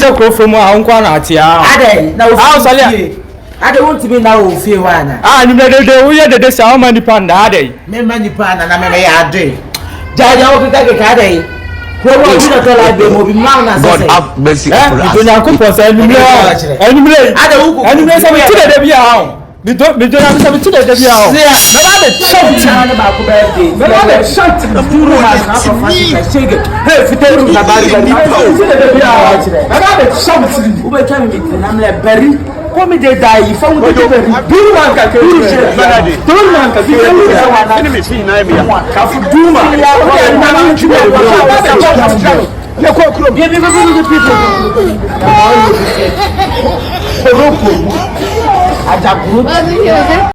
so close from our own corner. I don't to be now fear one. Ah, you made the sound money panda day. Many panda, and I may add day. Jaja, take a day. God have mercy upon us. You don't cook for anymore. We don't have some to the video.